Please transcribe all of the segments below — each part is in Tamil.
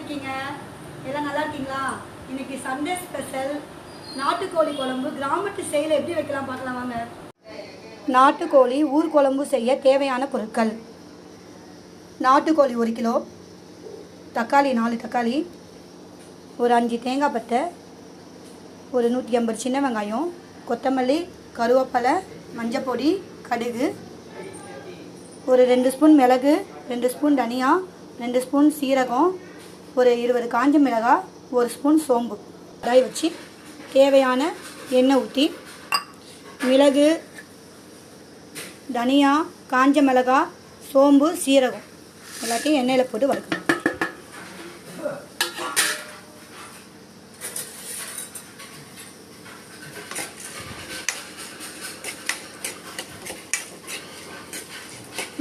இருக்கீங்க? எல்லாம் நல்லா இருக்கீங்களா? இன்னைக்கு சண்டே ஸ்பெஷல் நாட்டுக்கோழி குழம்பு கிராமத்து ஸ்டைலில் எப்படி வைக்கலாம் பார்க்கலாம் வாங்க. நாட்டுக்கோழி ஊர் குழம்பு செய்ய தேவையான பொருட்கள்: நாட்டுக்கோழி 1 கிலோ, தக்காளி 4 தக்காளி, ஒரு 5 தேங்காய் பட்டை, ஒரு 150 சின்ன வெங்காயம், கொத்தமல்லி, கருவேப்பிலை, மஞ்சப்பொடி, கடுகு, ஒரு 2 ஸ்பூன் மிளகு, 2 ஸ்பூன் தனியா, 2 ஸ்பூன் சீரகம், ஒரு 20 காஞ்ச மிளகாய், 1 ஸ்பூன் சோம்பு. கடாய் வச்சு தேவையான எண்ணெய் ஊற்றி மிளகு, தனியா, காஞ்ச மிளகாய், சோம்பு, சீரகம் எல்லாத்தையும் எண்ணெயில் போட்டு வறுக்கணும்.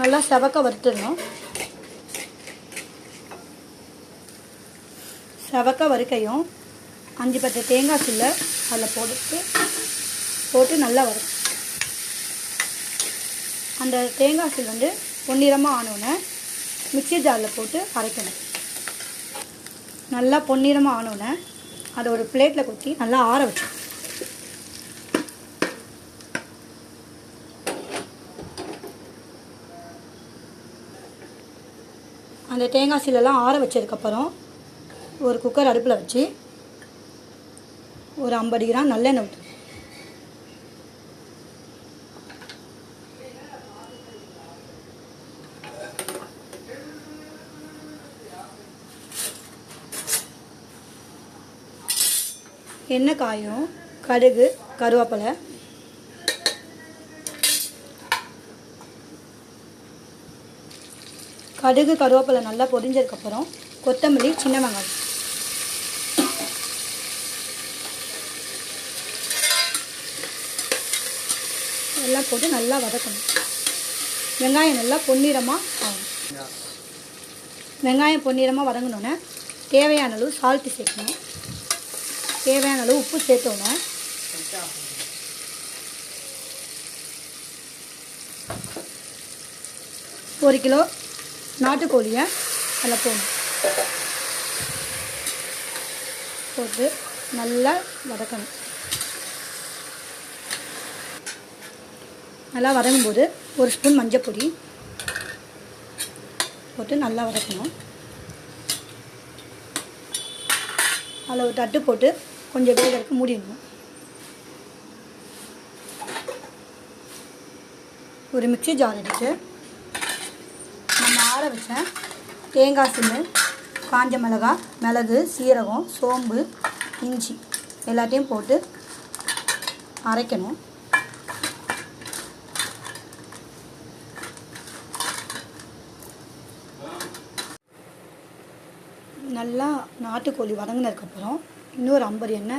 நல்லா செவக்க வறுத்துடணும். செவக்க வறுக்கையும் 5-10 தேங்காய் சில்லை அதில் போட்டு நல்லா வறுக்கும். அந்த தேங்காய் சில் பொன்னிறமாக ஆனோடனே மிக்ஸி ஜாரில் போட்டு அரைக்கணும். நல்லா பொன்னிறமாக ஆனோடனே அதை ஒரு பிளேட்டில் கொட்டி நல்லா ஆற வச்சோம். அந்த தேங்காய் சீலெல்லாம் ஆற வச்சதுக்கப்புறம் ஒரு குக்கர் அடுப்பில் வச்சு ஒரு 50 கிராம் நல்லெண்ணெய் ஊற்றணும். எண்ணெய் காயும் கடுகு, கருவேப்பிலை, கருவேப்பிலை நல்லா பொரிஞ்சதுக்கப்புறம் கொத்தமல்லி, சின்ன வெங்காயம் எல்லாம் போட்டு நல்லா வதக்கணும். வெங்காயம் நல்லா பொன்னிறமாக ஆகும். வெங்காயம் பொன்னிறமாக வதங்கினோன்னே தேவையான அளவு சால்ட்டு சேர்க்கணும். தேவையான அளவு உப்பு சேர்த்தோன்னே ஒரு கிலோ நாட்டுக்கோழியை அதில் போட்டு நல்லா வதக்கணும். நல்லா வதங்கும்போது ஒரு ஸ்பூன் மஞ்சப்பொடி போட்டு நல்லா வதக்கணும். அதில் ஒரு தட்டு போட்டு கொஞ்சம் வேகறதுக்கு மூடிடணும். ஒரு மிக்ஸி ஜார் எடுத்து நம்ம ஆற வச்ச தேங்காய் சில்லு, காஞ்ச மிளகாய், மிளகு, சீரகம், சோம்பு, இஞ்சி எல்லாத்தையும் போட்டு அரைக்கணும். நல்லா நாட்டுக்கோழி வதங்கினதுக்கப்புறம் இன்னொரு 50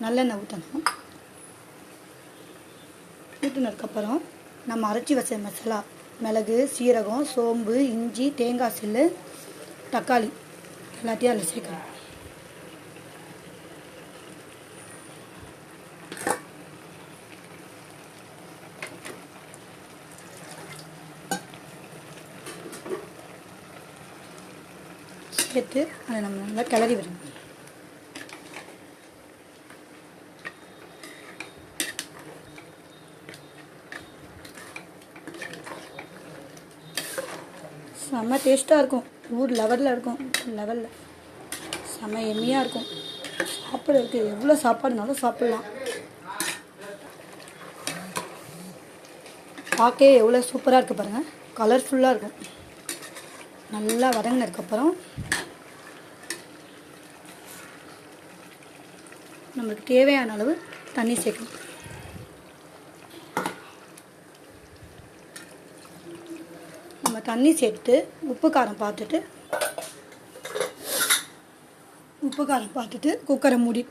நல்லெண்ணெய் ஊற்றணும். ஊற்றினதுக்கப்புறம் நம்ம அரைச்சி வச்ச மசாலா மிளகு, சீரகம், சோம்பு, இஞ்சி, தேங்காய் சில்லு, தக்காளி எல்லாத்தையும் அதில் சேர்க்கணும். சேர்த்து அதை நம்ம நல்லா கிளறி விடணும். செம்ம டேஸ்ட்டாக இருக்கும். ஊர் லெவலில் இருக்கும். செம்ம எம்மியாக இருக்கும். சாப்பிட்றதுக்கு எவ்வளோ சாப்பாடுனாலும் சாப்பிட்லாம். பார்க்கவே எவ்வளோ சூப்பராக இருக்குது பாருங்கள். கலர்ஃபுல்லாக இருக்கும். நல்லா வதங்கினதுக்கப்புறம் நம்மளுக்கு தேவையான அளவு தண்ணி சேர்க்கணும். நம்ம தண்ணி சேர்த்து உப்பு காரம் பார்த்துட்டு குக்கரை மூடி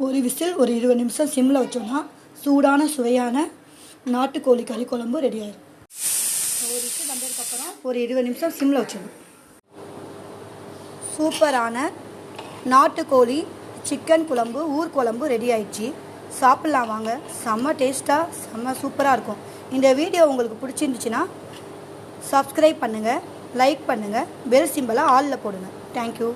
ஒரு விசில் ஒரு 20 நிமிஷம் சிம்மில் வச்சோன்னா சூடான சுவையான நாட்டுக்கோழி கறி குழம்பு ரெடி ஆயிடும். ஒரு விசில் வந்ததுக்கப்புறம் ஒரு 20 நிமிஷம் சிம்மில் வச்சிடணும். சூப்பரான நாட்டுக்கோழி சிக்கன் குழம்பு ஊர் குழம்பு ரெடி ஆயிடுச்சு. சாப்பிட்லாம் வாங்க. செம்ம டேஸ்ட்டாக செம்ம சூப்பராக இருக்கும். இந்த வீடியோ உங்களுக்கு பிடிச்சிருந்துச்சுன்னா சப்ஸ்கிரைப் பண்ணுங்கள், லைக் பண்ணுங்கள், பெல் சிம்பலை ஆலில் போடுங்க. தேங்க்யூ.